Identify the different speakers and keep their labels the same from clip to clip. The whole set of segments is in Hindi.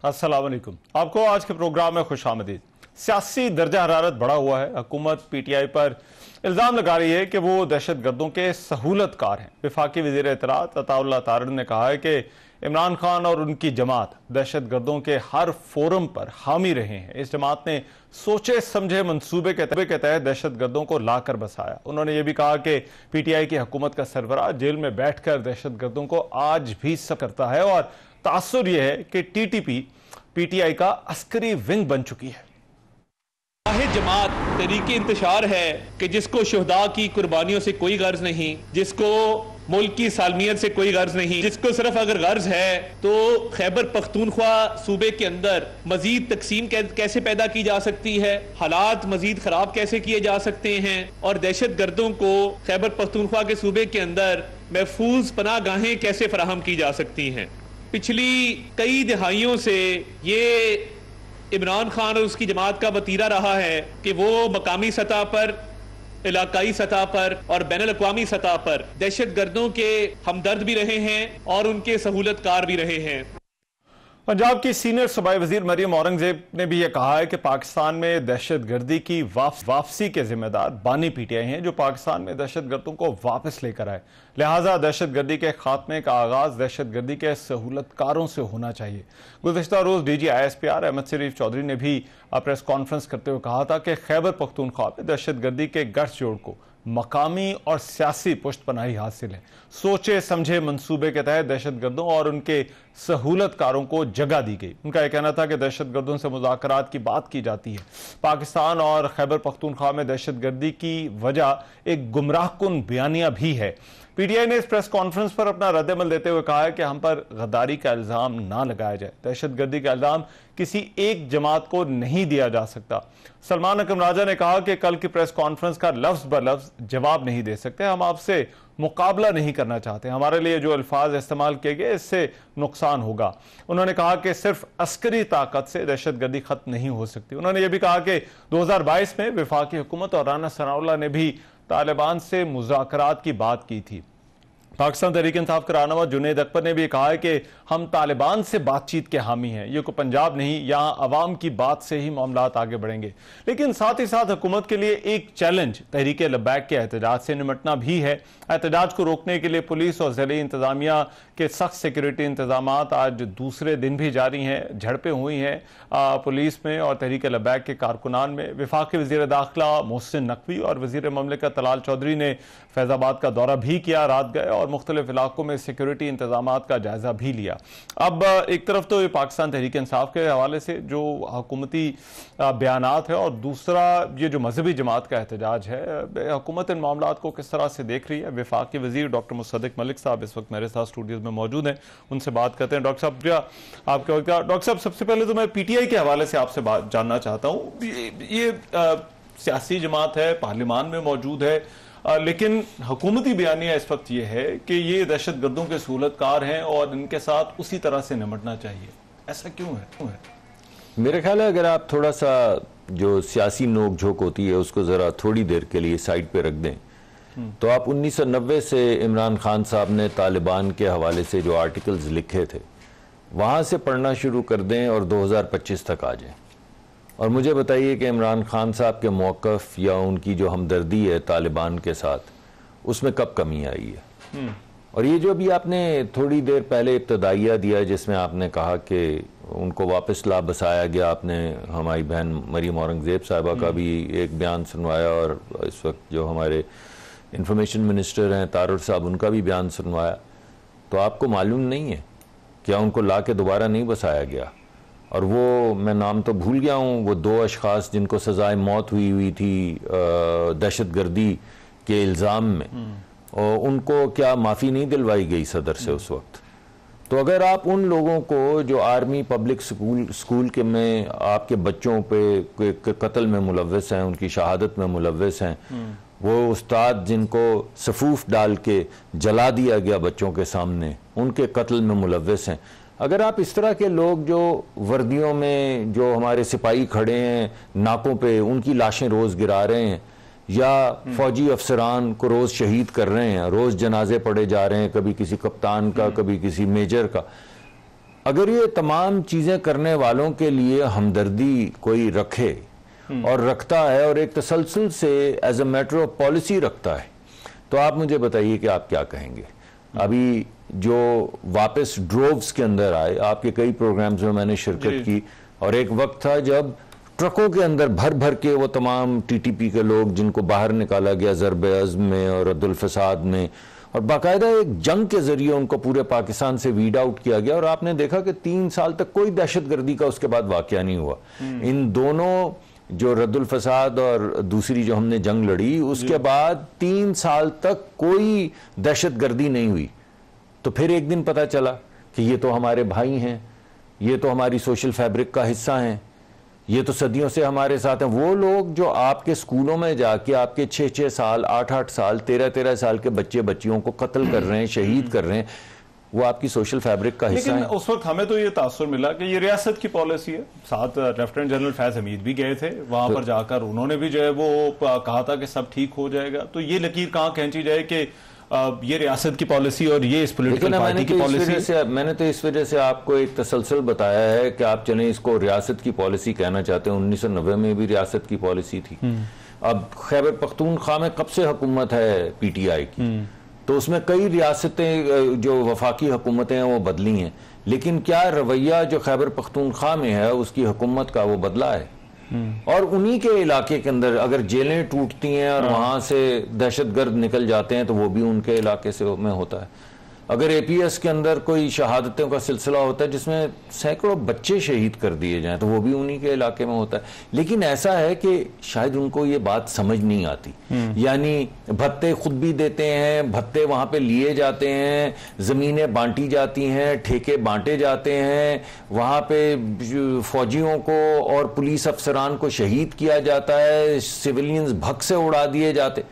Speaker 1: अस्सलाम वालेकुम। आपको आज के प्रोग्राम में खुशामदीद। सियासी दर्जा हरारत बढ़ा हुआ है। हुकूमत पीटीआई पर इल्ज़ाम लगा रही है कि वो दहशत गर्दों के सहूलतकार हैं। वफाकी वज़ीर इत्तलात अताउल्लाह तारड़ ने कहा है कि इमरान खान और उनकी जमात दहशत गर्दों के हर फोरम पर हामी रहे हैं। इस जमात ने सोचे समझे मंसूबे के तहत दहशत गर्दों को लाकर बसाया। उन्होंने ये भी कहा कि पीटीआई की हुकूमत का सरबराह जेल में बैठकर दहशत गर्दों को आज भी सब करता है और तासुर यह है कि टीटीपी पीटीआई का अस्करी विंग बन चुकी है।
Speaker 2: जमात तरीके इंतशार है कि जिसको शुहदा की कुर्बानियों से कोई गर्ज नहीं, जिसको मुल्क की सालमियत से कोई गर्ज नहीं, जिसको सिर्फ अगर गर्ज है तो खैबर पख्तूनख्वा सूबे के अंदर मजीद तकसीम कैसे पैदा की जा सकती है, हालात मजीद खराब कैसे किए जा सकते हैं और दहशत गर्दों को खैबर पख्तूनख्वा के सूबे के अंदर महफूज पनाह गाहें कैसे फराहम की जा सकती हैं। पिछली कई दिहाइयों से ये इमरान खान और उसकी जमात का वतीरा रहा है कि वो मकामी सतह पर, इलाकाई सतह पर और बैनुल अक़वामी सतह पर दहशत गर्दों के हमदर्द भी रहे हैं और उनके सहूलतकार भी रहे हैं।
Speaker 1: पंजाब की सीनियर सूबाई वजीर मरियम औरंगजेब ने भी यह कहा है कि पाकिस्तान में दहशत गर्दी की वापसी के जिम्मेदार बानी पीटीआई हैं, जो पाकिस्तान में दहशत गर्दों को वापस लेकर आए। लिहाजा दहशत गर्दी के खात्मे का आगाज दहशत गर्दी के सहूलतकारों से होना चाहिए। गुज़िश्ता रोज DG ISPR अहमद शरीफ चौधरी ने भी प्रेस कॉन्फ्रेंस करते हुए कहा था कि खैबर पख्तूनख्वा में दहशत गर्दी के गठजोड़ को मकामी और सियासी पुष्टपनाही हासिल है। सोचे समझे मंसूबे के तहत दहशत गर्दों और उनके सहूलतकारों को जगह दी गई। उनका यह कहना था कि दहशत गर्दों से मुज़ाकरात की बात की जाती है। पाकिस्तान और खैबर पख्तूनख्वा में दहशत गर्दी की वजह एक गुमराहकुन बयानिया भी है। पीटीआई ने इस प्रेस कॉन्फ्रेंस पर अपना रद्द-ए-अमल देते हुए कहा है कि हम पर गद्दारी का इल्जाम ना लगाया जाए। दहशत गर्दी का इल्जाम किसी एक जमात को नहीं दिया जा सकता। सलमान अकरम राजा ने कहा कि कल की प्रेस कॉन्फ्रेंस का लफ्ज ब लफ्ज जवाब नहीं दे सकते। हम आपसे मुकाबला नहीं करना चाहते। हमारे लिए जो अल्फाज इस्तेमाल किए गए इससे नुकसान होगा। उन्होंने कहा कि सिर्फ अस्करी ताकत से दहशत गर्दी खत्म नहीं हो सकती। उन्होंने यह भी कहा कि 2022 में वफाकी हुकूमत और राना सनाउल्लाह ने भी तालिबान से मुज़ाकरात की बात की थी। पाकिस्तान तहरीक-ए-इंसाफ के रहनुमा जुनैद अकबर ने भी कहा है कि हम तालिबान से बातचीत के हामी हैं। ये कोई पंजाब नहीं, यहाँ अवाम की बात से ही मामलात आगे बढ़ेंगे। लेकिन साथ ही साथ हुकूमत के लिए एक चैलेंज तहरीक लब्बैक के एहतजाज से निमटना भी है। एहतजाज को रोकने के लिए पुलिस और ज़िले इंतजामिया के सख्त सिक्योरिटी इंतजाम आज दूसरे दिन भी जारी हैं। झड़पें हुई हैं पुलिस में और तहरीक लब्बैक के कारकुनान में। वफाकी वज़ीर दाखिला मोहसिन नकवी और वज़ीर ममलिकत तलाल चौधरी ने फैज़ाबाद का दौरा भी किया, रात गए और मुख्तलिफ इलाकों में सिक्योरिटी इंतजामात का जायजा भी लिया। अब एक तरफ तो ये पाकिस्तान तहरीक इंसाफ के हवाले से जो हुकूमती बयानात है और दूसरा ये जो मजहबी जमात का एहतजाज है, हुकूमत इन मामलात को किस तरह से देख रही है। वफाकी वज़ीर डॉक्टर मुसद्दिक मलिक साहब इस वक्त मेरे साथ स्टूडियोज में मौजूद हैं, उनसे बात करते हैं। डॉक्टर साहब आपके वक्त डॉक्टर साहब, सबसे पहले तो मैं पीटीआई के हवाले से आपसे बात जानना चाहता हूँ। ये सियासी जमात है, पार्लियामान में मौजूद है, लेकिन हुकूमती बयानिया इस वक्त ये है कि ये दहशत गर्दों के सहूलतकार हैं और इनके साथ उसी तरह से निमटना चाहिए। ऐसा क्यों है?
Speaker 3: मेरे ख्याल है अगर आप थोड़ा सा जो सियासी नोक झोंक होती है उसको ज़रा थोड़ी देर के लिए साइड पे रख दें तो आप 1990 से इमरान खान साहब ने तालिबान के हवाले से जो आर्टिकल्स लिखे थे वहाँ से पढ़ना शुरू कर दें और 2025 तक आ जाएं और मुझे बताइए कि इमरान खान साहब के मौक़िफ़ या उनकी जो हमदर्दी है तालिबान के साथ उसमें कब कमी आई है। और ये जो अभी आपने थोड़ी देर पहले इब्तदाइया दिया जिसमें आपने कहा कि उनको वापस ला बसाया गया, आपने हमारी बहन मरियम औरंगजेब साहिबा का भी एक बयान सुनवाया और इस वक्त जो हमारे इंफॉर्मेशन मिनिस्टर हैं तारड़ साहब उनका भी बयान सुनवाया, तो आपको मालूम नहीं है क्या उनको ला के दोबारा नहीं बसाया गया। और वो मैं नाम तो भूल गया हूँ, वो 2 अशखास जिनको सज़ाए मौत हुई थी दहशत गर्दी के इल्ज़ाम में, और उनको क्या माफ़ी नहीं दिलवाई गई सदर से उस वक्त। तो अगर आप उन लोगों को जो आर्मी पब्लिक स्कूल के में आपके बच्चों पे कत्ल में मुलव्वस हैं, उनकी शहादत में मुलव्वस हैं, वो उस्ताद जिनको सफूफ डाल के जला दिया गया बच्चों के सामने, उनके कत्ल में मुलव्वस हैं, अगर आप इस तरह के लोग जो वर्दियों में जो हमारे सिपाही खड़े हैं नाकों पे उनकी लाशें रोज़ गिरा रहे हैं या फौजी अफसरान को रोज़ शहीद कर रहे हैं, रोज़ जनाजे पढ़े जा रहे हैं, कभी किसी कप्तान का कभी किसी मेजर का, अगर ये तमाम चीजें करने वालों के लिए हमदर्दी कोई रखे और रखता है और एक तसलसल से as a matter of policy रखता है, तो आप मुझे बताइए कि आप क्या कहेंगे। अभी जो वापस ड्रोव्स के अंदर आए, आपके कई प्रोग्राम्स में मैंने शिरकत की, और एक वक्त था जब ट्रकों के अंदर भर भर के वो तमाम टीटीपी के लोग जिनको बाहर निकाला गया ज़रब-ए-अज़्म में और अब्दुल फसाद में, और बाकायदा एक जंग के जरिए उनको पूरे पाकिस्तान से वीड आउट किया गया, और आपने देखा कि 3 साल तक कोई दहशतगर्दी का उसके बाद वाकया नहीं हुआ। इन दोनों जो रद्दुल फसाद और दूसरी जो हमने जंग लड़ी, उसके बाद 3 साल तक कोई दहशतगर्दी नहीं हुई। तो फिर एक दिन पता चला कि ये तो हमारे भाई हैं, ये तो हमारी सोशल फैब्रिक का हिस्सा हैं, ये तो सदियों से हमारे साथ हैं। वो लोग जो आपके स्कूलों में जाके आपके 6-6 साल, 8-8 साल, 13-13 साल के बच्चे बच्चियों को कत्ल कर रहे हैं, शहीद कर रहे हैं, वो आपकी सोशल फैब्रिक का हिस्सा है।
Speaker 1: लेकिन उस वक्त हमें तो ये तासुर मिला कि ये रियासत की पॉलिसी है। साथ लेफ्टिनेंट जनरल फैज हमीद भी गए थे वहां पर जाकर, उन्होंने भी जो है वो कहा था कि सब ठीक हो जाएगा। तो ये लकीर कहां खींची जाए कि ये रियासत की पॉलिसी और ये इस पॉलिटिकल पार्टी की पॉलिसी।
Speaker 3: मैंने तो इस वजह से आपको एक तसलसल बताया है कि आप चलें इसको रियासत की पॉलिसी कहना चाहते हैं। 1990 में भी रियासत की पॉलिसी थी। अब खैबर पख्तूनख्वा में कब से हुकूमत है पीटीआई की, तो उसमें कई रियासतें जो वफाकी हुकूमतें हैं वो बदली हैं, लेकिन क्या रवैया जो खैबर पख्तूनख्वा में है उसकी हुकूमत का वो बदला है? और उन्हीं के इलाके के अंदर अगर जेलें टूटती हैं और वहां से दहशतगर्द निकल जाते हैं तो वो भी उनके इलाके से में होता है। अगर एपीएस के अंदर कोई शहादतों का सिलसिला होता है जिसमें सैकड़ों बच्चे शहीद कर दिए जाएं तो वो भी उन्हीं के इलाके में होता है। लेकिन ऐसा है कि शायद उनको ये बात समझ नहीं आती, यानी भत्ते खुद भी देते हैं, भत्ते वहां पे लिए जाते हैं, जमीनें बांटी जाती हैं, ठेके बांटे जाते हैं, वहां पे फौजियों को और पुलिस अफसरान को शहीद किया जाता है, सिविलियंस भग से उड़ा दिए जाते।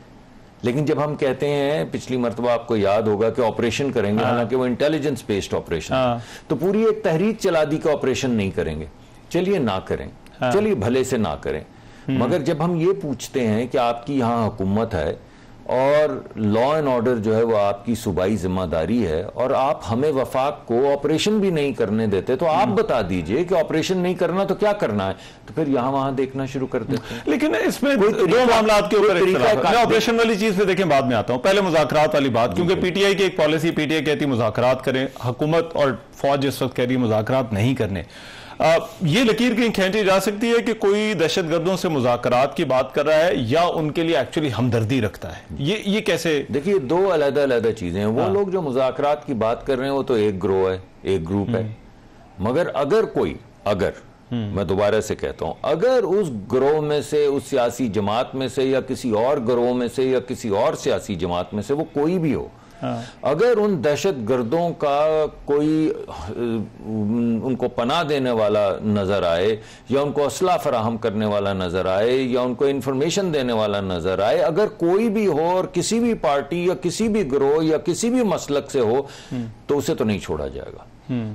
Speaker 3: लेकिन जब हम कहते हैं, पिछली मरतबा आपको याद होगा कि ऑपरेशन करेंगे, हालांकि वो इंटेलिजेंस बेस्ड ऑपरेशन, तो पूरी एक तहरीक चला दी का ऑपरेशन नहीं करेंगे। चलिए ना करें, चलिए भले से ना करें, मगर जब हम ये पूछते हैं कि आपकी यहाँ हुकूमत है और लॉ एंड ऑर्डर जो है वो आपकी सूबाई जिम्मेदारी है और आप हमें वफाक को ऑपरेशन भी नहीं करने देते, तो आप बता दीजिए कि ऑपरेशन नहीं करना तो क्या करना है, तो फिर यहां वहां देखना शुरू कर देते हैं।
Speaker 1: लेकिन इसमें दो मामला के ऊपर मैं ऑपरेशन वाली चीज पे देखें बाद में आता हूं, पहले मुज़ाकरात वाली बात, क्योंकि पीटीआई की एक पॉलिसी, पीटीआई कहती है मुज़ाकरात करें, हुकूमत और फौज इस वक्त कह रही है मुज़ाकरात नहीं करने। ये लकीर कहीं खींची जा सकती है कि कोई दहशतगर्दों से मुज़ाकरात की बात कर रहा है या उनके लिए एक्चुअली हमदर्दी रखता है? ये कैसे? देखिए,
Speaker 3: दो अलग-अलग चीजें हैं। वो लोग जो मुज़ाकरात की बात कर रहे हैं वो तो एक ग्रोह है, एक ग्रुप है, मगर अगर मैं दोबारा से कहता हूं, अगर उस ग्रोह में से, उस सियासी जमात में से या किसी और ग्रोह में से या किसी और सियासी जमात में से वो कोई भी हो, अगर उन दहशतगर्दों का कोई उनको पनाह देने वाला नजर आए या उनको असला फराहम करने वाला नजर आए या उनको इंफॉर्मेशन देने वाला नजर आए, अगर कोई भी हो और किसी भी पार्टी या किसी भी ग्रोह या किसी भी मसलक से हो, तो उसे तो नहीं छोड़ा जाएगा।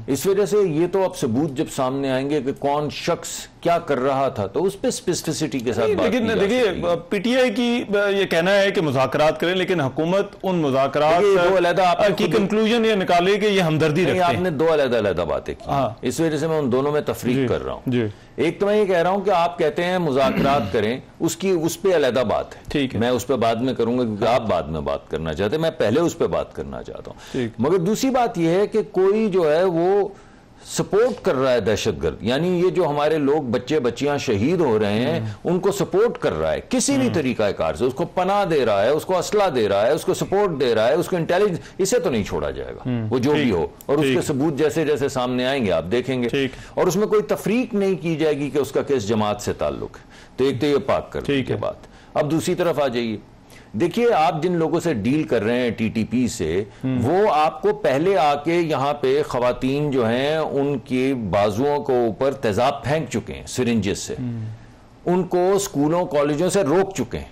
Speaker 3: इस वजह से ये तो अब सबूत जब सामने आएंगे कि कौन शख्स क्या कर रहा था, तो उस पर स्पेसिफिसिटी के साथ बात।
Speaker 1: लेकिन देखिए, पीटीआई की ये कहना है कि मुज़ाकरात करें, लेकिन हुकूमत उन मुज़ाकरात की कंक्लूजन ये निकाले कि ये हमदर्दी रखते हैं।
Speaker 3: आपने दो अलग-अलग बातें की, इस वजह से मैं उन दोनों में तफरीक कर रहा हूं। एक तो मैं ये कह रहा हूं कि आप कहते हैं मुज़ाकरात करें, उस पर अलग बात है, ठीक है, मैं उस पर बाद में करूंगा क्योंकि आप बाद में बात करना चाहते हैं, मैं पहले उस पर बात करना चाहता हूं। मगर दूसरी बात यह है कि कोई जो है वो सपोर्ट कर रहा है दहशतगर्द, यानी ये जो हमारे लोग बच्चे बच्चियां शहीद हो रहे हैं उनको सपोर्ट कर रहा है किसी भी तरीकाकार से, उसको पनाह दे रहा है, उसको असला दे रहा है, उसको सपोर्ट दे रहा है, उसको इंटेलिजेंस, इसे तो नहीं छोड़ा जाएगा, वो जो भी हो। और उसके सबूत जैसे जैसे सामने आएंगे आप देखेंगे, और उसमें कोई तफरीक नहीं की जाएगी कि उसका किस जमात से ताल्लुक है। तो एक तो ये पाक करने के बाद, अब दूसरी तरफ आ जाइए। देखिए, आप जिन लोगों से डील कर रहे हैं टीटीपी से, वो आपको पहले आके यहाँ पे खवातीन जो हैं उनके बाजुओं को ऊपर तेजाब फेंक चुके हैं सिरिंजेस से, उनको स्कूलों कॉलेजों से रोक चुके हैं,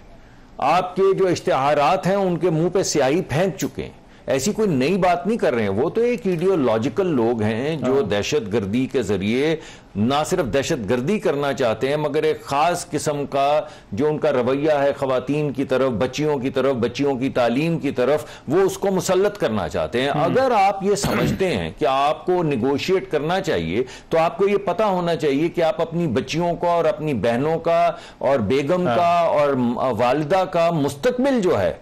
Speaker 3: आपके जो इश्तिहारात हैं उनके मुंह पे स्याही फेंक चुके हैं, ऐसी कोई नई बात नहीं कर रहे हैं। वो तो एक आइडियोलॉजिकल लोग हैं जो दहशतगर्दी के जरिए ना सिर्फ दहशतगर्दी करना चाहते हैं, मगर एक खास किस्म का जो उनका रवैया है खवातीन की तरफ, बच्चियों की तरफ, बच्चियों की तालीम की तरफ, वो उसको मुसल्लत करना चाहते हैं। अगर आप ये समझते हैं कि आपको निगोशिएट करना चाहिए, तो आपको ये पता होना चाहिए कि आप अपनी बच्चियों का और अपनी बहनों का और बेगम का और वालिदा का मुस्तकबिल जो है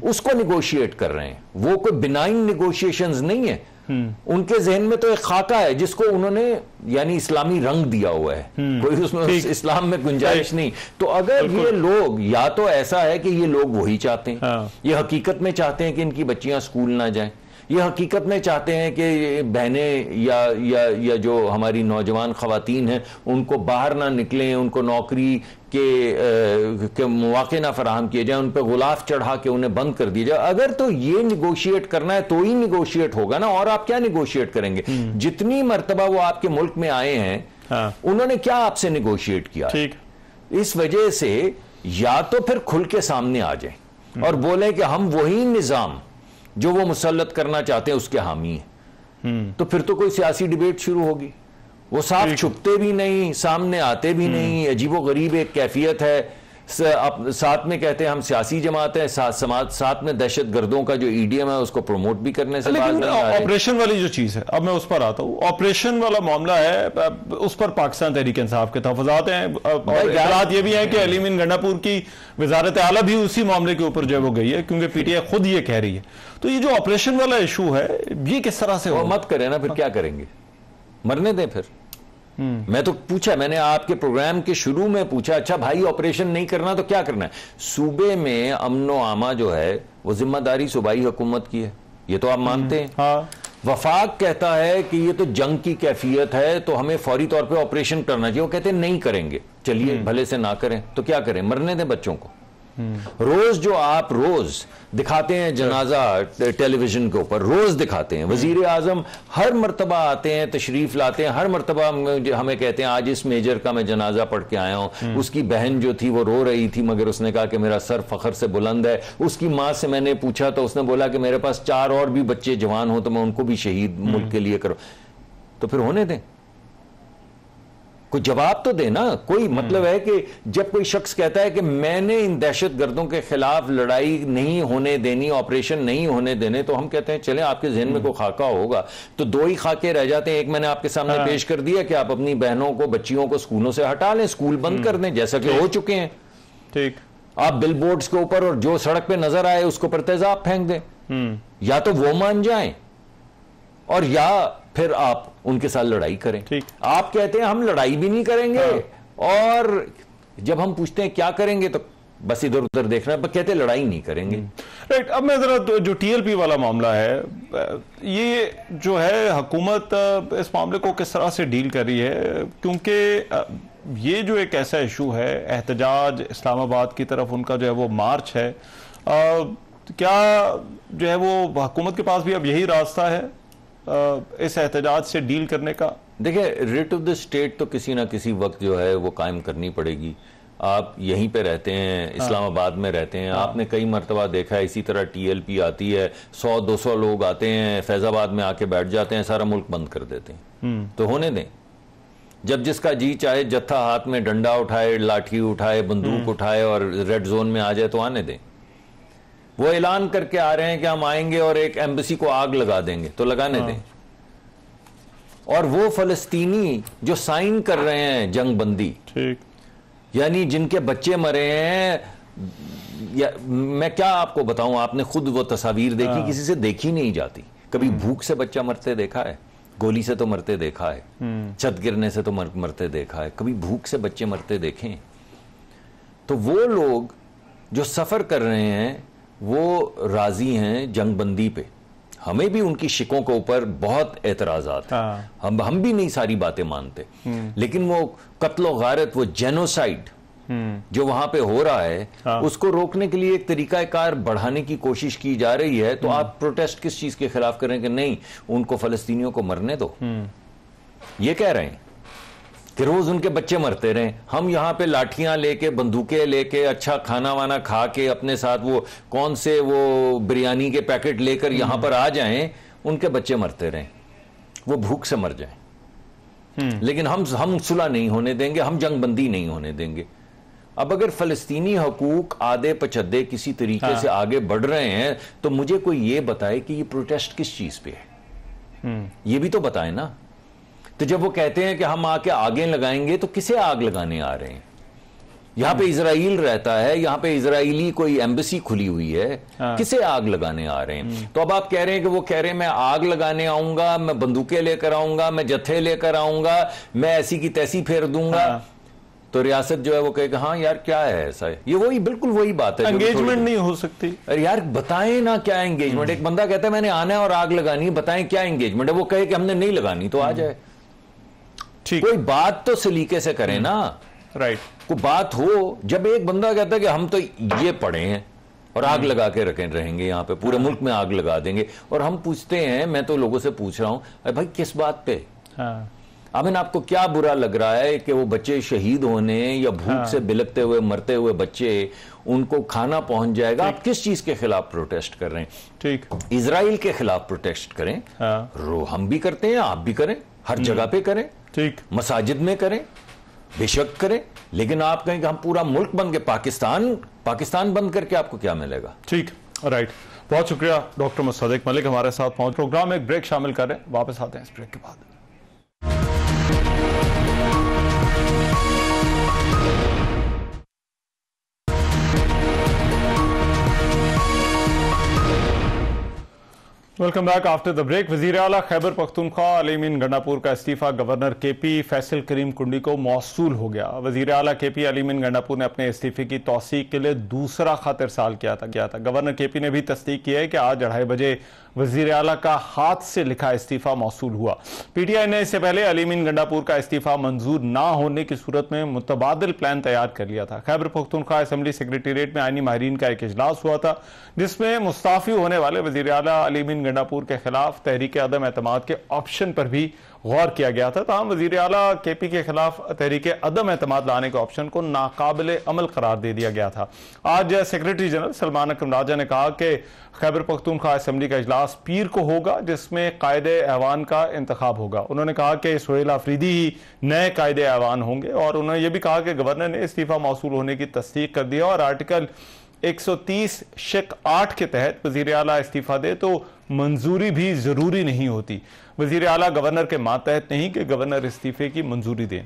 Speaker 3: उसको निगोशिएट कर रहे हैं। वो कोई बिनाइन निगोशिएशंस नहीं है। उनके जहन में तो एक खाका है जिसको उन्होंने यानी इस्लामी रंग दिया हुआ है, कोई उसमें इस्लाम में गुंजाइश नहीं। तो अगर ये लोग, या तो ऐसा है कि ये लोग वही चाहते हैं, ये हकीकत में चाहते हैं कि इनकी बच्चियां स्कूल ना जाएं, ये हकीकत में चाहते हैं कि बहनें या जो हमारी नौजवान खवातीन हैं उनको बाहर ना निकलें, उनको नौकरी के मौके ना फराहम किए जाए, उन पर गुलाफ चढ़ा के उन्हें बंद कर दिया जाए। अगर तो ये निगोशिएट करना है तो ही निगोशिएट होगा ना, और आप क्या निगोशिएट करेंगे? जितनी मर्तबा वो आपके मुल्क में आए हैं उन्होंने क्या आपसे निगोशिएट किया? इस वजह से या तो फिर खुल के सामने आ जाए और बोले कि हम वही निजाम जो वो मुसल्लत करना चाहते हैं उसके हामी हैं, तो फिर तो कोई सियासी डिबेट शुरू होगी। वो साफ छुपते भी नहीं, सामने आते भी नहीं, अजीबो गरीब एक कैफियत है। साथ में कहते हैं हम सियासी जमात है, साथ में दहशत गर्दों का जो ईडीएम है उसको प्रमोट भी करने से बात नहीं आ रही।
Speaker 1: ऑपरेशन वाली जो चीज है, अब मैं उस पर आता हूँ। ऑपरेशन वाला मामला है, उस पर पाकिस्तान तहरीक इंसाफ के तहफ़्फ़ुज़ात हैं, और इत्तलात ये भी है कि अली मीन गंडापुर की वजारत आला भी उसी मामले के ऊपर जो वो गई है, क्योंकि पीटीआई खुद ये कह रही है। तो ये जो ऑपरेशन वाला इशू है, ये किस तरह से
Speaker 3: मत करें ना, फिर क्या करेंगे? मरने दें फिर। मैं तो पूछा, मैंने आपके प्रोग्राम के शुरू में पूछा, अच्छा भाई ऑपरेशन नहीं करना तो क्या करना है? सूबे में अमनो आमा जो है वो जिम्मेदारी सूबाई हुकूमत की है, ये तो आप मानते हैं।
Speaker 1: हाँ।
Speaker 3: वफाक कहता है कि ये तो जंग की कैफियत है तो हमें फौरी तौर पे ऑपरेशन करना चाहिए। वो कहते हैं नहीं करेंगे। चलिए भले से ना करें तो क्या करें? मरने दें बच्चों को। रोज जो आप रोज दिखाते हैं जनाजा टेलीविजन के ऊपर, रोज दिखाते हैं, वजीर आजम हर मर्तबा आते हैं, तशरीफ लाते हैं, हर मर्तबा हमें कहते हैं आज इस मेजर का मैं जनाजा पढ़ के आया हूं, उसकी बहन जो थी वो रो रही थी मगर उसने कहा कि मेरा सर फख्र से बुलंद है। उसकी मां से मैंने पूछा तो उसने बोला कि मेरे पास 4 और भी बच्चे जवान हो तो मैं उनको भी शहीद मुल्क के लिए करूं। तो फिर होने दें, कोई जवाब तो देना। कोई मतलब है कि जब कोई शख्स कहता है कि मैंने इन दहशतगर्दों के खिलाफ लड़ाई नहीं होने देनी, ऑपरेशन नहीं होने देने, तो हम कहते हैं चले आपके जहन में कोई खाका होगा तो 2 ही खाके रह जाते हैं। एक मैंने आपके सामने पेश कर दिया कि आप अपनी बहनों को, बच्चियों को स्कूलों से हटा लें, स्कूल बंद कर दें, जैसा कि हो चुके हैं।
Speaker 1: ठीक,
Speaker 3: आप बिल बोर्ड्स के ऊपर और जो सड़क पे नजर आए उसको पर तेजाब फेंक दें। या तो वो मान जाएं और या फिर आप उनके साथ लड़ाई करें।
Speaker 1: ठीक,
Speaker 3: आप कहते हैं हम लड़ाई भी नहीं करेंगे, और जब हम पूछते हैं क्या करेंगे तो बस इधर उधर देखना, पर कहते हैं लड़ाई नहीं करेंगे।
Speaker 1: राइट। अब मैं जरा जो टीएलपी वाला मामला है, ये जो है हुकूमत इस मामले को किस तरह से डील कर रही है? क्योंकि ये जो एक ऐसा इशू है, एहतजाज इस्लामाबाद की तरफ उनका जो है वो मार्च है, क्या जो है वो हुकूमत के पास भी अब यही रास्ता है इस एहतजाज से डील करने का?
Speaker 3: देखिए, रिट ऑफ द स्टेट तो किसी ना किसी वक्त जो है वो कायम करनी पड़ेगी। आप यहीं पे रहते हैं, इस्लामाबाद में रहते हैं, आपने कई मरतबा देखा है इसी तरह टीएलपी आती है, 100-200 लोग आते हैं, फैजाबाद में आके बैठ जाते हैं, सारा मुल्क बंद कर देते हैं। तो होने दें, जब जिसका जी चाहे जत्था हाथ में डंडा उठाए, लाठी उठाए, बंदूक उठाए और रेड जोन में आ जाए तो आने दें। वो ऐलान करके आ रहे हैं कि हम आएंगे और एक एम्बेसी को आग लगा देंगे, तो लगाने दें। और वो फलस्तीनी जो साइन कर रहे हैं जंग बंदी,
Speaker 1: ठीक,
Speaker 3: यानी जिनके बच्चे मरे हैं, मैं क्या आपको बताऊं, आपने खुद वो तस्वीर देखी, किसी से देखी नहीं जाती। कभी भूख से बच्चा मरते देखा है? गोली से तो मरते देखा है, छत गिरने से तो मरते देखा है, कभी भूख से बच्चे मरते देखें? तो वो लोग जो सफर कर रहे हैं वो राजी हैं जंगबंदी पे। हमें भी उनकी शिकों के ऊपर बहुत एतराजात हैं, हम भी नहीं सारी बातें मानते, लेकिन वो कत्लो गारत, वो जेनोसाइड जो वहां पे हो रहा है, उसको रोकने के लिए एक तरीकाकार बढ़ाने की कोशिश की जा रही है। तो आप प्रोटेस्ट किस चीज के खिलाफ करें कि नहीं, उनको फलस्तीनियों को मरने दो, ये कह रहे हैं। कि रोज उनके बच्चे मरते रहे। हम यहाँ पे लाठियां लेके, बंदूकें लेके, अच्छा खाना वाना खा के अपने साथ वो कौन से वो बिरयानी के पैकेट लेकर यहाँ पर आ जाएं, उनके बच्चे मरते रहें, वो भूख से मर जाएं। लेकिन हम सुलह नहीं होने देंगे, हम जंगबंदी नहीं होने देंगे। अब अगर फलस्तीनी हकूक आधे पचद्दे किसी तरीके से आगे बढ़ रहे हैं, तो मुझे कोई ये बताए कि ये प्रोटेस्ट किस चीज पे है, ये भी तो बताए ना। तो जब वो कहते हैं कि हम आके आगे लगाएंगे, तो किसे आग लगाने आ रहे हैं? यहां पे इजराइल रहता है, यहां पे इजराइली कोई एम्बेसी खुली हुई है, किसे आग लगाने आ रहे हैं? तो अब आप कह रहे हैं कि वो कह रहे हैं मैं आग लगाने आऊंगा, मैं बंदूकें लेकर आऊंगा, मैं जत्थे लेकर आऊंगा, मैं ऐसी की तैसी फेर दूंगा। तो रियासत जो है वो कहेगा हाँ यार क्या है ऐसा है, ये वही बिल्कुल वही बात है।
Speaker 1: एंगेजमेंट नहीं हो सकती।
Speaker 3: अरे यार बताएं ना क्या एंगेजमेंट। एक बंदा कहता है मैंने आना है और आग लगानी है, बताएं क्या एंगेजमेंट है। वो कहे कि हमने नहीं लगानी तो आ जाए, कोई बात तो सलीके से करें ना।
Speaker 1: राइट,
Speaker 3: कोई बात हो। जब एक बंदा कहता है कि हम तो ये पढ़े हैं और आग लगा के रहेंगे यहाँ पे, पूरे मुल्क में आग लगा देंगे, और हम पूछते हैं, मैं तो लोगों से पूछ रहा हूं, अरे भाई किस बात पे? आमिन आपको क्या बुरा लग रहा है कि वो बच्चे शहीद होने या भूख से बिलखते हुए मरते हुए बच्चे, उनको खाना पहुंच जाएगा? आप किस चीज के खिलाफ प्रोटेस्ट कर रहे हैं?
Speaker 1: ठीक,
Speaker 3: इजराइल के खिलाफ प्रोटेस्ट करें। हम भी करते हैं, आप भी करें, हर जगह पे करें,
Speaker 1: ठीक,
Speaker 3: मसाजिद में करें, बेशक करें, लेकिन आप कहें कि हम पूरा मुल्क बन के पाकिस्तान बंद करके आपको क्या मिलेगा?
Speaker 1: ठीक, राइट। बहुत शुक्रिया डॉक्टर मुस्तदिक मलिक हमारे साथ पहुंच। प्रोग्राम में एक ब्रेक शामिल करें, वापस आते हैं इस ब्रेक के बाद। Welcome back after the break. वजीर आला खैबर पख्तूनख्वा अली मीन गंडापुर का इस्तीफा गवर्नर केपी फैसल करीम कुंडी को मौसूल हो गया। वजीर आला केपी अली मीन गंडापुर ने अपने इस्तीफे की तौसीक के लिए दूसरा खत इरसाल किया था। गवर्नर केपी ने भी तस्दीक की है कि आज 2:30 बजे वजीर आला का हाथ से लिखा इस्तीफा मौसूल हुआ। पीटीआई ने इससे पहले अली मीन गंडापुर का इस्तीफा मंजूर ना होने की सूरत में मुतबादिल प्लान तैयार कर लिया था। खैबर पख्तूनख्वा असेंबली सेक्रेटेरिएट में आईनी माहिरीन का एक इजलास हुआ था, जिसमें मुस्ताफी होने वाले वजीर आला अली मीन गंडापुर के खिलाफ तहरीक अदम एतमाद के ऑप्शन पर भी गौर किया गया था। ताहम वजीर आला केपी के खिलाफ तहरीक अदम एतमाद लाने के ऑप्शन को नाकाबिल अमल करार दे दिया गया था। आज सेक्रेटरी जनरल सलमान अकरम राजा ने कहा कि खैबर पख्तूनख्वा असेंबली का इजलास पीर को होगा, जिसमें कायदे ऐवान का इंतखाब होगा। उन्होंने कहा कि सोहेल आफरीदी ही नए कायदे ऐवान होंगे, और उन्होंने यह भी कहा कि गवर्नर ने इस्तीफा मौसूल होने की तस्दीक कर दिया, और आर्टिकल 130(8) के तहत वजीर आला इस्तीफा दे तो मंजूरी भी जरूरी नहीं होती। वजीर आला गवर्नर के मातहत नहीं कि गवर्नर इस्तीफे की मंजूरी दें।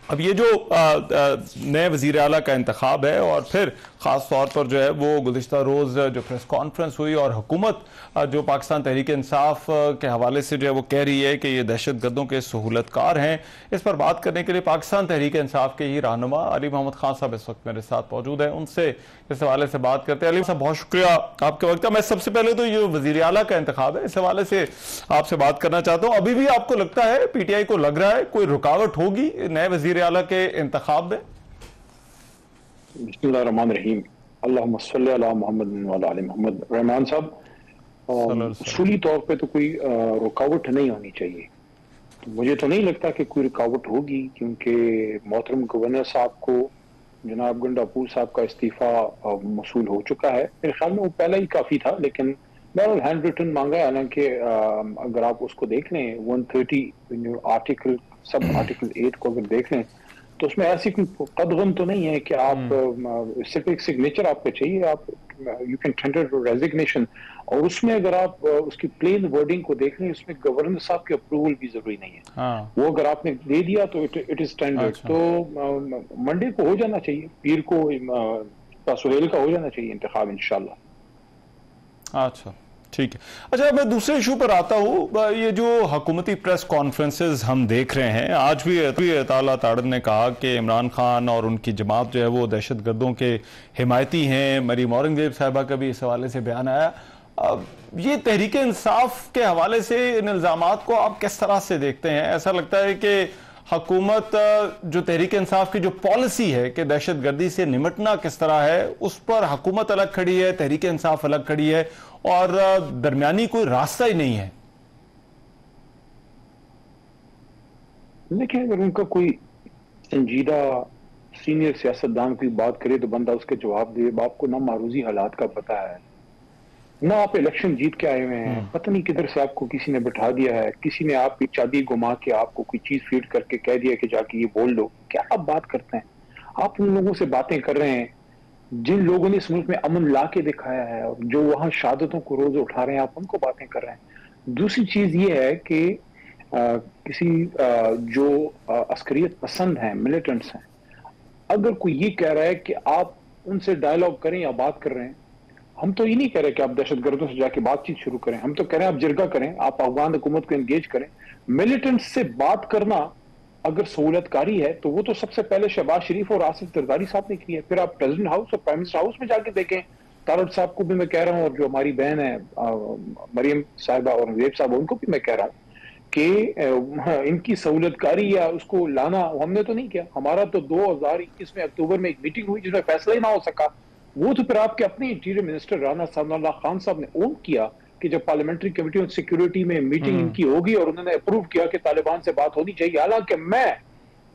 Speaker 1: अब ये जो नए वजीर आला का इंतखाब है, और फिर ख़ास तौर पर जो है वो गुज़िश्ता रोज़ जो प्रेस कॉन्फ्रेंस हुई और हुकूमत जो पाकिस्तान तहरीक इंसाफ के हवाले से जो है वो कह रही है कि ये दहशत गर्दों के सहूलतकार हैं, इस पर बात करने के लिए पाकिस्तान तहरीक इंसाफ के ही रहनुमा अली मोहम्मद खान साहब इस वक्त मेरे साथ मौजूद हैं। उनसे इस हवाले से बात करते हैं। अली साहब बहुत शुक्रिया आपके वक्त। मैं सबसे पहले तो ये वजीर आला का इंतखाब है, इस हवाले से आपसे बात करना चाहता हूँ। अभी भी आपको लगता है, पीटीआई को लग रहा है, कोई रुकावट होगी नए वजीर आला के इंतखाब में?
Speaker 4: बिस्मिल्लाहिर्रहमानिर्रहीम, अल्लाहुम्मा सल्ली अला मुहम्मद व अला आलि मुहम्मद। रहमान साहब, उसूली तौर पे तो कोई रुकावट नहीं होनी चाहिए। तो मुझे तो नहीं लगता कि कोई रुकावट होगी, क्योंकि मोहतरम गवर्नर साहब को जनाब गंडापुर साहब का इस्तीफा मौसूल हो चुका है। मेरे ख्याल में वो पहला ही काफी था, लेकिन बहरहाल हैंड रिटन मांगा है। हालांकि अगर आप उसको देख लें 130 आर्टिकल, सब आर्टिकल 8 को अगर देख लें, तो उसमें ऐसी कोई कदगम तो नहीं है कि आप सिर्फ एक सिग्नेचर आपको चाहिए, आप यू कैन टेंडर रेजिग्नेशन। और उसमें अगर आप उसकी प्लेन वर्डिंग को देख लें, उसमें गवर्नर साहब की अप्रूवल भी जरूरी नहीं है। वो अगर आपने दे दिया तो इट इज स्टैंडर्ड। तो मंडे को हो जाना चाहिए, पीर को सुहेल का हो जाना चाहिए इंतखाब इंशाल्लाह।
Speaker 1: अच्छा, ठीक है। अच्छा, मैं दूसरे इशू पर आता हूँ। ये जो हुकूमती प्रेस कॉन्फ्रेंसेस हम देख रहे हैं, आज भी अताला ताड़न ने कहा कि इमरान खान और उनकी जमात जो है वो दहशत गर्दों के हिमायती हैं। मरीम औरंगजेब साहिबा का भी इस हवाले से बयान आया। ये तहरीक इंसाफ के हवाले से इन इल्जामात को आप किस तरह से देखते हैं? ऐसा लगता है कि हुकूमत जो तहरीक इंसाफ की जो पॉलिसी है कि दहशत गर्दी से निमटना किस तरह है, उस पर हुकूमत अलग खड़ी है, तहरीक इंसाफ अलग खड़ी है, और दरमियानी कोई रास्ता ही नहीं है।
Speaker 4: देखिए, अगर उनका कोई संजीदा सीनियर सियासतदान की बात करे तो बंदा उसके जवाब दे। आपको ना मारूजी हालात का पता है, ना आप इलेक्शन जीत के आए हुए हैं, पता नहीं किधर से आपको किसी ने बिठा दिया है, किसी ने आपकी चाबी घुमा के आपको कोई चीज फीड करके कह दिया कि जाके ये बोल दो। क्या आप बात करते हैं? आप उन लोगों से बातें कर रहे हैं जिन लोगों ने इस मुल्क में अमन ला के दिखाया है और जो वहां शहादतों को रोज उठा रहे हैं, आप उनको बातें कर रहे हैं। दूसरी चीज ये है कि किसी जो अस्करियत पसंद हैं, मिलिटेंट्स हैं, अगर कोई ये कह रहा है कि आप उनसे डायलॉग करें या बात कर रहे हैं, हम तो ये नहीं कह रहे कि आप दहशतगर्दों से जाके बातचीत शुरू करें, हम तो कह रहे हैं आप जिरगा करें, आप अफगान हुकूमत को एंगेज करें। मिलिटेंट्स से बात करना अगर सहूलतकारी है तो वो तो सबसे पहले शहबाज शरीफ और आसिफ जरदारी साहब ने की है। फिर आप प्रेसिडेंट हाउस और प्राइम मिनिस्टर हाउस में जाके देखें, तारड़ साहब को भी मैं कह रहा हूं और जो हमारी बहन है मरियम साहिबा और वेब साहब, उनको भी मैं कह रहा हूं कि इनकी सहूलतकारी या उसको लाना हमने तो नहीं किया। हमारा तो 2021 में अक्टूबर में एक मीटिंग हुई जिसमें फैसला ही ना हो सका। वो तो फिर आपके अपने इंटीरियर मिनिस्टर राना सनाउल्लाह खान साहब ने ओन किया कि जब पार्लियामेंट्री कमेटी ऑन सिक्योरिटी में मीटिंग इनकी होगी और उन्होंने अप्रूव किया कि तालिबान से बात होनी चाहिए। हालांकि मैं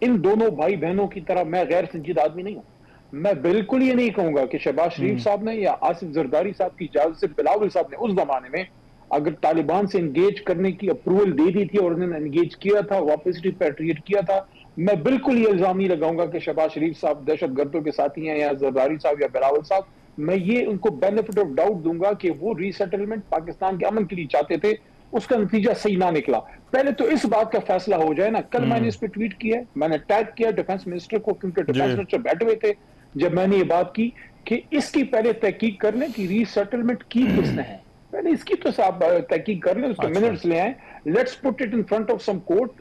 Speaker 4: इन दोनों भाई बहनों की तरह मैं गैर संजीदा आदमी नहीं हूं। मैं बिल्कुल ये नहीं कहूंगा कि शहबाज शरीफ साहब ने या आसिफ जरदारी साहब की इजाजत से बिलावल साहब ने उस जमाने में अगर तालिबान से एंगेज करने की अप्रूवल दे दी थी और उन्होंने एंगेज किया था, वापस रिपैट्रिएट किया था, मैं बिल्कुल ये इल्जाम नहीं लगाऊंगा कि शहबाज शरीफ साहब दहशत गर्दों के साथी हैं या जरदारी साहब या बिलावल साहब। मैं ये उनको बेनिफिट ऑफ डाउट दूंगा कि वो रीसेटलमेंट पाकिस्तान के अमन के लिए चाहते थे, उसका नतीजा सही ना निकला। पहले तो इस बात का फैसला हो जाए ना। कल मैंने इस पर ट्वीट किया, मैंने टैग किया डिफेंस मिनिस्टर को, क्योंकि डिफेंस मिनिस्टर बैठे हुए थे जब मैंने ये बात की कि इसकी पहले तहकीक कर लें कि रीसेटलमेंट की किसने है। पहले इसकी तो आप तहकीक कर लें, उसके मिनट्स ले आए, let's put it in front of some court,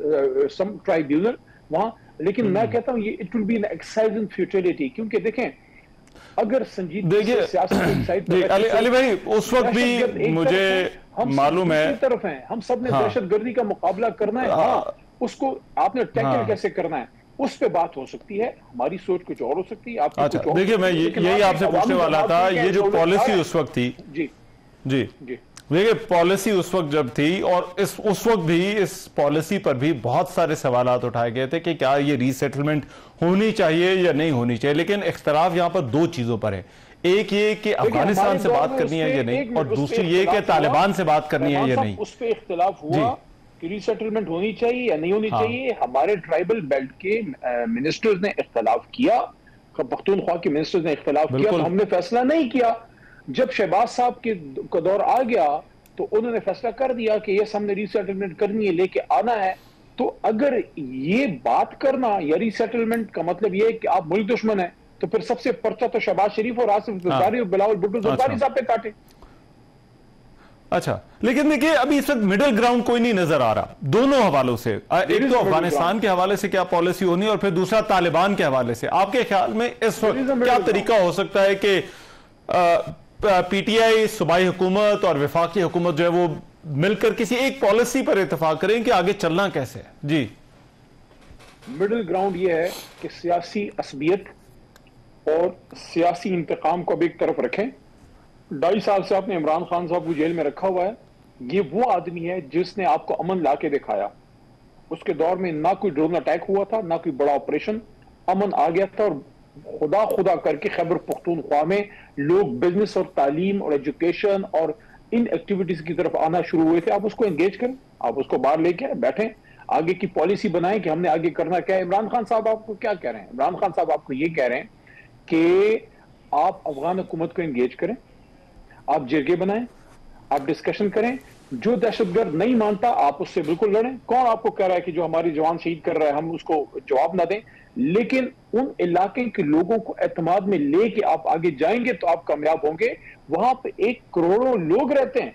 Speaker 4: some tribunal वहां। लेकिन मैं कहता हूं ये it will be an exercise in futility, क्योंकि देखें अगर
Speaker 1: देखिए अली भाई उस वक्त भी मुझे मालूम है
Speaker 4: तरफ हैं, हम सब ने दहशतगर्दी का मुकाबला करना है। हाँ, उसको आपने टैकल कैसे करना है उस पे बात हो सकती है, हमारी सोच कुछ और हो सकती है।
Speaker 1: अच्छा देखिए मैं यही आपसे पूछने वाला था, ये जो पॉलिसी उस वक्त थी
Speaker 4: जी
Speaker 1: जी देखिए पॉलिसी उस वक्त जब थी और उस वक्त भी इस पॉलिसी पर भी बहुत सारे सवालात उठाए गए थे कि क्या ये रीसेटलमेंट होनी चाहिए या नहीं होनी चाहिए। लेकिन इख्तलाफ यहां पर दो चीजों पर है, एक ये कि अफगानिस्तान से बात करनी है या नहीं, और दूसरी ये कि तालिबान से बात करनी है या नहीं।
Speaker 4: उस पर इख्तलाफ हुआ कि रीसेटलमेंट होनी चाहिए या नहीं होनी चाहिए। हमारे ट्राइबल बेल्ट के मिनिस्टर्स ने इख्तलाफ किया, पख्तूनख्वा के मिनिस्टर्स ने इख्तलाफ किया, तो हमने फैसला नहीं किया। जब शहबाज साहब के दौर आ गया तो उन्होंने फैसला कर दिया कि यस हमने रीसेटलमेंट करनी है, लेके आना है। तो अगर ये बात करना या रीसेटलमेंट का मतलब ये है कि आप मुल्क दुश्मन है, तो फिर सबसे पर्चा तो शहबाज शरीफ और आसिफ जरदारी और बिलावल भुट्टो जरदारी साहब पे काटे।
Speaker 1: अच्छा लेकिन देखिए अभी इस वक्त मिडिल ग्राउंड कोई नहीं नजर आ रहा दोनों हवालों से। एक तो अफगानिस्तान के हवाले से क्या पॉलिसी होनी और फिर दूसरा तालिबान के हवाले से। आपके ख्याल में इस वक्त क्या तरीका हो सकता है कि पीटीआई, सूबाई हुकूमत और वफाकी हुकूमत जो है वो मिलकर किसी एक पॉलिसी पर इत्तेफाक करें कि आगे चलना कैसे है? जी
Speaker 4: मिडिल ग्राउंड ये है कि सियासी असबियत और सियासी इंतकाम को भी एक तरफ रखें। 2.5 साल से आपने इमरान खान साहब को जेल में रखा हुआ है। ये वो आदमी है जिसने आपको अमन ला के दिखाया। उसके दौर में ना कोई ड्रोन अटैक हुआ था, ना कोई बड़ा ऑपरेशन, अमन आ गया था और खुदा करके खैबर पख्तूनख्वा में लोग बिजनेस और तालीम और एजुकेशन और इन एक्टिविटीज की तरफ आना शुरू हुए थे। आप उसको एंगेज करें, आप उसको बाहर लेके बैठें, आगे की पॉलिसी बनाएं कि हमने आगे करना क्या है। इमरान खान साहब आपको क्या कह रहे हैं? इमरान खान साहब आपको ये कह रहे हैं कि आप अफगान हुकूमत को एंगेज करें, आप जिरगे बनाएं, आप डिस्कशन करें। जो दहशतगर्द नहीं मानता आप उससे बिल्कुल लड़ें। कौन आपको कह रहा है कि जो हमारी जवान शहीद कर रहा है हम उसको जवाब ना दें? लेकिन उन इलाके के लोगों को एतमाद में लेके आप आगे जाएंगे तो आप कामयाब होंगे। वहां पे 1 करोड़ लोग रहते हैं।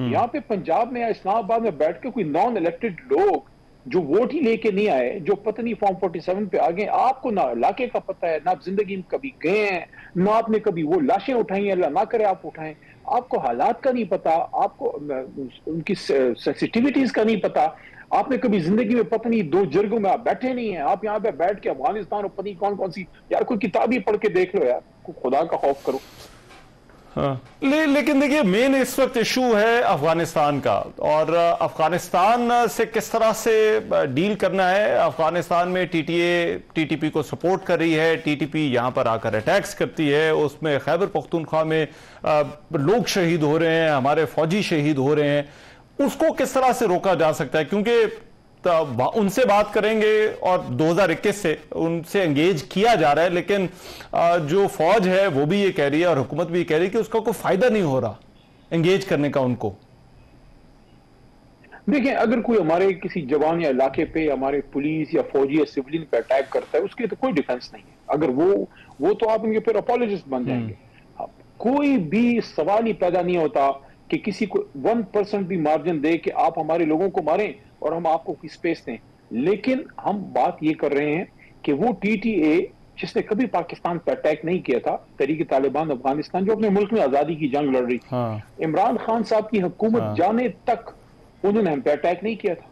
Speaker 4: यहाँ पे पंजाब में या इस्लामाबाद में बैठ के कोई नॉन इलेक्टेड लोग जो वोट ही लेके नहीं आए, जो पता नहीं फॉर्म 47 पे आ गए, आपको ना इलाके का पता है, ना आप जिंदगी में कभी गए हैं, ना आपने कभी वो लाशें उठाई, अल्लाह ना करे आप उठाएं, आपको हालात का नहीं पता, आपको उनकी सेंसिटिविटीज का नहीं पता, आपने कभी जिंदगी में पता नहीं 2 जरगों में आप बैठे नहीं है। आप यहाँ पे बैठ के अफगानिस्तान और पता नहीं कौन कौन सी, यार कोई किताब ही पढ़ के देख लो यार, खुदा का खौफ करो।
Speaker 1: हाँ। लेकिन देखिए मेन इस वक्त इशू है अफगानिस्तान का, और अफगानिस्तान से किस तरह से डील करना है। अफगानिस्तान में टीटीपी को सपोर्ट कर रही है, टीटीपी यहां पर आकर अटैक्स करती है, उसमें खैबर पख्तूनख्वा में लोग शहीद हो रहे हैं, हमारे फौजी शहीद हो रहे हैं। उसको किस तरह से रोका जा सकता है, क्योंकि उनसे बात करेंगे और 2021 से उनसे एंगेज किया जा रहा है, लेकिन जो फौज है वो भी ये कह रही है और हुकूमत भी ये कह रही है कि उसका कोई फायदा नहीं हो रहा एंगेज करने का उनको।
Speaker 4: देखिए, अगर कोई हमारे किसी जवान या इलाके पे हमारे पुलिस या फौजी या सिविलियन पे अटैक करता है, उसकी तो कोई डिफेंस नहीं है। अगर वो तो आप उनके फिर अपोलोजिस्ट बन जाएंगे। कोई भी सवाल ही पैदा नहीं होता कि किसी को 1% भी मार्जिन दे कि आप हमारे लोगों को मारें और हम आपको कोई स्पेस दें। लेकिन हम बात ये कर रहे हैं कि वो टीटीए जिसने कभी पाकिस्तान पर अटैक नहीं किया था, तहरीक तालिबान अफगानिस्तान, जो अपने मुल्क में आजादी की जंग लड़ रही थी, इमरान खान साहब की हुकूमत जाने तक उन्होंने हम पे अटैक नहीं किया था।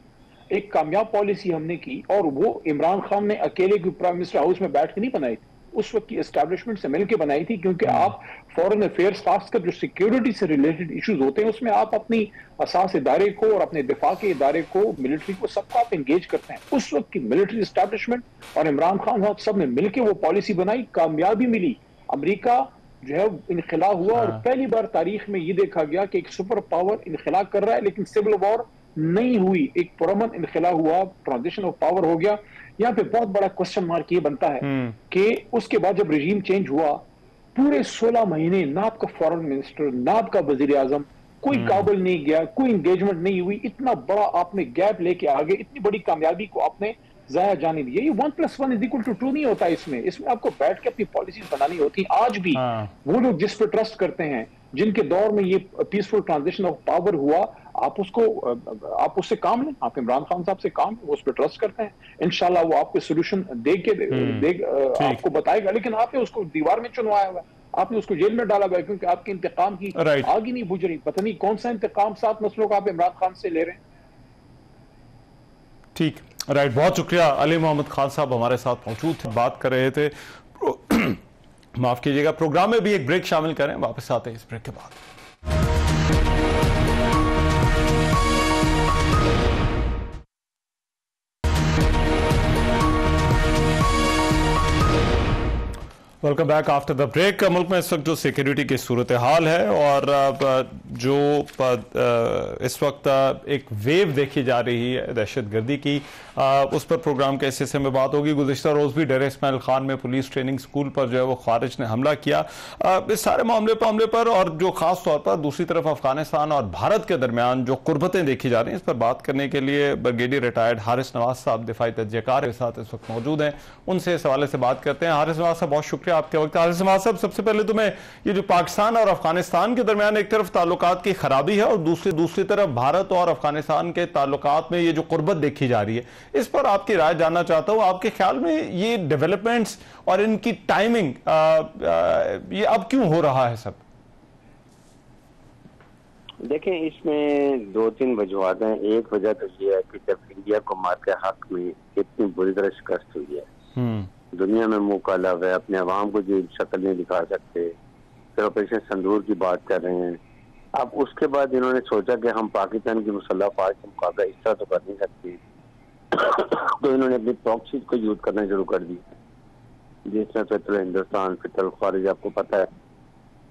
Speaker 4: एक कामयाब पॉलिसी हमने की, और वो इमरान खान ने अकेले प्राइम मिनिस्टर हाउस में बैठ के नहीं बनाई थी, उस वक्त की एस्टैब्लिशमेंट से मिलकर बनाई थी। क्योंकि आप फॉरेन अफेयर्स खासकर जो सिक्योरिटी से रिलेटेड इश्यूज होते हैं, उसमें आप अपनी असास इदारे को और अपने दिफा के इदारे को, मिलिट्री को, सबको आप एंगेज करते हैं। उस वक्त की मिलिट्री एस्टैब्लिशमेंट और इमरान खान साहब सब ने मिलकर वो पॉलिसी बनाई, कामयाबी मिली। अमेरिका जो है इनखिला हुआ, और पहली बार तारीख में ये देखा गया कि एक सुपर पावर इनखिला कर रहा है लेकिन सिविल वॉर नहीं हुई, एक पुरअमन इनखिला हुआ, ट्रांजिशन ऑफ पावर हो गया। यहाँ पे बहुत बड़ा क्वेश्चन मार्क ये बनता है कि उसके बाद जब रजीम चेंज हुआ, पूरे 16 महीने ना आपका फॉरेन मिनिस्टर, ना आपका वजीर आजम, कोई काबुल नहीं गया, कोई एंगेजमेंट नहीं हुई। इतना बड़ा आपने गैप लेके आ गए, इतनी बड़ी कामयाबी को आपने जाया जाने दिया। ये 1+1=2 नहीं होता। इसमें आपको बैठ के अपनी पॉलिसीज बनानी होती। आज भी वो लोग जिस पे ट्रस्ट करते हैं, जिनके दौर में ये पीसफुल ट्रांजिशन ऑफ पावर हुआ, आप उससे काम लें, आप इमरान खान साहब से काम, वो उस पर ट्रस्ट करते हैं। इंशाल्लाह वो आपको सोल्यूशन आपको बताएगा। लेकिन आपने उसको दीवार में चुनवाया हुआ है, आपने उसको जेल में डाला हुआ है, क्योंकि आपके इंतकाम की आग ही नहीं बुझ रही। पता नहीं कौन सा इंतकाम 7 नस्लों का आप इमरान खान से ले रहे हैं।
Speaker 1: ठीक, राइट, बहुत शुक्रिया। अली मोहम्मद खान साहब हमारे साथ मौजूद थे, बात कर रहे थे। माफ कीजिएगा, प्रोग्राम में भी एक ब्रेक शामिल करें, वापस आते हैं इस ब्रेक के बाद। Welcome back after the break. मुल्क में इस वक्त जो सिक्योरिटी की सूरत हाल है, और जो इस वक्त एक वेव देखी जा रही है दहशत गर्दी की, उस पर प्रोग्राम के इस हिस्से में बात होगी। गुज़िश्ता रोज़ भी डेर इस्माइल खान में पुलिस ट्रेनिंग स्कूल पर जो है वो खारिज ने हमला किया। इस सारे मामले पर और जो खास तौर पर दूसरी तरफ अफगानिस्तान और भारत के दरमियान जो कुर्बतें देखी जा रही हैं, इस पर बात करने के लिए ब्रिगेडियर रिटायर्ड हारिस नवाज साहब दिफाई तजज़ियेकार के साथ इस वक्त मौजूद हैं। उनसे इस हवाले से बात करते हैं। हारिस नवाज साहब, बहुत शुक्रिया आपके वक्त। हारिस नवाज साहब, सबसे पहले तो मैं ये जो पाकिस्तान और अफगानिस्तान के दरमियान एक तरफ ताल्लुकात की खराबी है और दूसरी तरफ भारत और अफगानिस्तान के ताल्लुकात में ये जो कुर्बत देखी जा रही है, इस पर आपकी राय जानना चाहता हूं। आपके ख्याल में ये डेवलपमेंट्स और इनकी टाइमिंग ये अब क्यों हो रहा है सब?
Speaker 5: देखें, इसमें 2-3 वजूहत हैं। एक वजह तो ये है कि जब इंडिया को मार के हक में इतनी बुरी तरह शिकस्त हुई है, दुनिया में मुंह काला हुआ है, अपने अवाम को जो शक्ल नहीं दिखा सकते, फिर ऑपरेशन संदूर की बात कर रहे हैं। अब उसके बाद इन्होंने सोचा कि हम पाकिस्तान की मुसल्लह फौज का मुकाबला इस तरह तो कर नहीं सकते, तो इन्होंने अपनी प्रॉक्सी को यूज करना शुरू कर दी, जिसमें फितल हिंदुस्तान, फितल खारिज आपको पता है,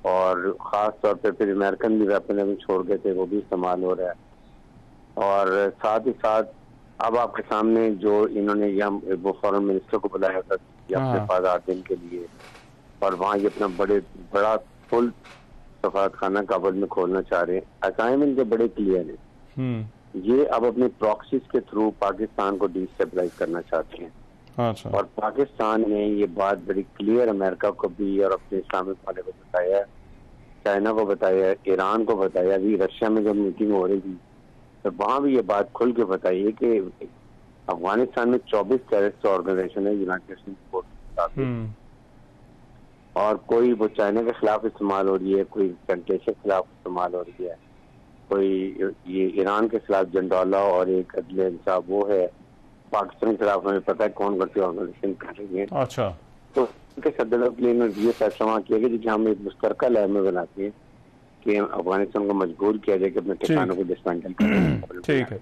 Speaker 5: और ख़ास तौर पे फिर अमेरिकन भी वेपन अभी छोड़ गए थे, वो भी इस्तेमाल हो रहा है। और साथ ही साथ अब आपके सामने जो इन्होंने यहाँ वो फॉरेन मिनिस्टर को बुलाया था अपने पास 8 दिन के लिए, और वहाँ ये अपना बड़ा फुल सफारत खाना काबुल में खोलना चाह रहे हैं। असाइम इनके बड़े क्लियर है, ये अब अपनी प्रॉक्सीज के थ्रू पाकिस्तान को डिस्टेबलाइज करना चाहते हैं।
Speaker 1: अच्छा।
Speaker 5: और पाकिस्तान ने ये बात बड़ी क्लियर अमेरिका को भी और अपने इस्लामिक वाले को बताया, चाइना को बताया, ईरान को बताया। अभी रशिया में जब मीटिंग हो रही थी तो वहाँ भी ये बात खुल के बताई है कि अफगानिस्तान में 24 टेररिस्ट ऑर्गेनाइजेशन है यूनाइटेड नेशंस, और कोई वो चाइना के खिलाफ इस्तेमाल हो रही है, कोई कंटेश के खिलाफ इस्तेमाल हो रही है, कोई ये ईरान के खिलाफ जंडौला और एक अदले इंसाफ वो है, पाकिस्तान के खिलाफ हमें पता है कौन सी ऑर्गेनाइजेशन कर रही है।
Speaker 1: अच्छा।
Speaker 5: तो उनके सदर के लिए ये फैसला वहाँ किया गया कि हम एक मुश्तरका लहर बनाते हैं कि अफगानिस्तान को मजबूर किया जाए कि अपने ठिकानों को डिसमेंटल करें।
Speaker 1: ठीक है,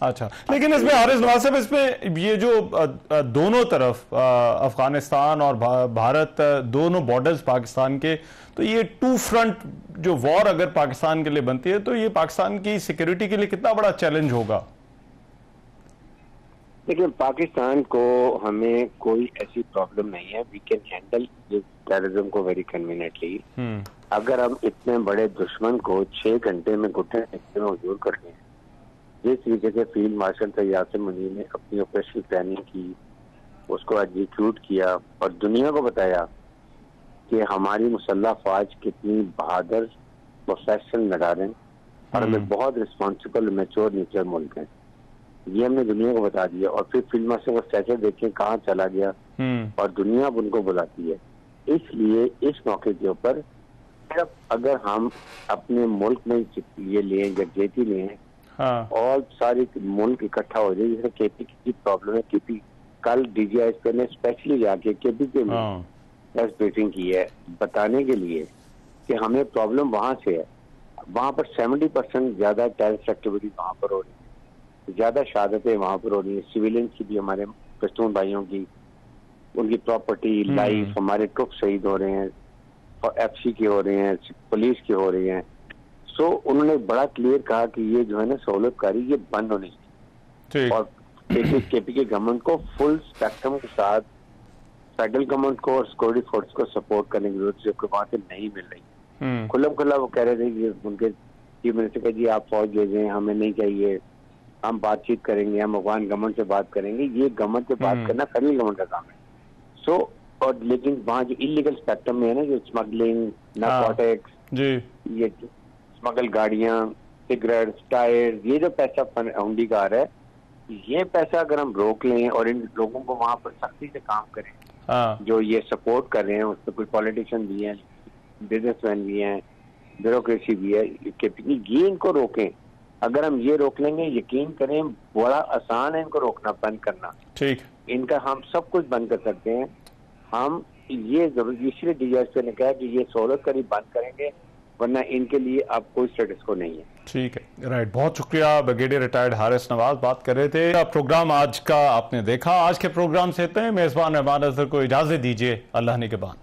Speaker 1: अच्छा, लेकिन इसमें हारिस नवाज साहब, इसमें ये जो दोनों तरफ अफगानिस्तान और भारत दोनों बॉर्डर्स पाकिस्तान के, तो ये टू फ्रंट जो वॉर अगर पाकिस्तान के लिए बनती है तो ये पाकिस्तान की सिक्योरिटी के लिए कितना बड़ा चैलेंज होगा?
Speaker 5: देखिए, पाकिस्तान को हमें कोई ऐसी प्रॉब्लम नहीं है, वी कैन हैंडल टेररिज्म को वेरी कन्वीनियंटली। अगर हम इतने बड़े दुश्मन को 6 घंटे में घुटने में मजबूर कर लें, जिस तरीके से फील्ड मार्शल सैयद यासिर मुनीर ने अपनी ऑपरेशनल प्लानिंग की, उसको एग्जीक्यूट किया और दुनिया को बताया कि हमारी मुसल्लह फौज कितनी बहादुर प्रोफेशनल लड़ार हैं और हमें बहुत रिस्पॉन्सिबल मैच्योर न्यूक्लियर मुल्क है, ये हमने दुनिया को बता दिया। और फिर फील्ड मार्शल का स्टैचर देखें कहाँ चला गया और दुनिया अब उनको बुलाती है। इसलिए इस मौके के ऊपर सिर्फ अगर हम अपने मुल्क में ये लें, यकजहती लें, और सारी मुल्क इकट्ठा हो जाए, जैसे केपी की प्रॉब्लम है। केपी कल डीजीआईएसपी ने स्पेशली जाके केपी के प्रेस ब्रीफिंग की है बताने के लिए कि हमें प्रॉब्लम वहां से है। वहां पर 70% ज्यादा टेररिस्ट एक्टिविटीज वहां पर हो रही है, ज्यादा शहादतें वहां पर हो रही है, सिविलियन की भी, हमारे पश्तून भाइयों की, उनकी प्रॉपर्टी, लाइफ, हमारे ट्रुप शहीद हो रहे हैं, एफसी के हो रहे हैं, पुलिस के हो रही हैं। सो उन्होंने बड़ा क्लियर कहा कि ये जो है ना सहूलतकारी, ये बंद होनी चाहिए। और केपी के गवर्नमेंट को फुल स्पेक्ट्रम के साथ फेडरल गवर्नमेंट को और सिक्योरिटी फोर्स को सपोर्ट करने की जरूरत है, जो वहां से नहीं मिल रही। खुल्लम खुल्ला वो कह रहे थे कि उनके चीफ मिनिस्टर का जी आप फौज भेजें, हमें नहीं चाहिए, हम बातचीत करेंगे, हम अफगान गवर्नमेंट से बात करेंगे। ये गवर्नमेंट से बात करना फेडरल गवर्नमेंट का काम है। सो और लेकिन वहाँ जो इलीगल स्पेक्ट्रम में है ना, जो स्मगलिंग, नारकोटिक्स, ये स्मगल गाड़ियां, सिगरेट्स, टायर, ये जो पैसा हुंडी का आ रहा है, ये पैसा अगर हम रोक लें और इन लोगों को वहां पर सख्ती से काम करें, जो ये सपोर्ट कर रहे हैं, उसमें कोई पॉलिटिशियन भी हैं, बिजनेसमैन भी हैं, ब्यूरोक्रेसी भी है, ये इनको रोकें। अगर हम ये रोक लेंगे, यकीन करें बड़ा आसान है इनको रोकना, बंद करना।
Speaker 1: ठीक,
Speaker 5: इनका हम सब कुछ बंद कर सकते हैं। हम ये जरूर, इसलिए डीजीआईएसपी ने कहा कि ये सहूलत करी बंद करेंगे, वरना इनके लिए अब कोई स्टेटस को नहीं है। ठीक
Speaker 1: है, राइट, बहुत शुक्रिया। ब्रिगेडियर रिटायर्ड हारिस नवाज बात कर रहे थे। प्रोग्राम आज का आपने देखा। आज के प्रोग्राम से इतना ही। मेजबान रहमान अजहर को इजाजत दीजिए। अल्लाह ने के बाद।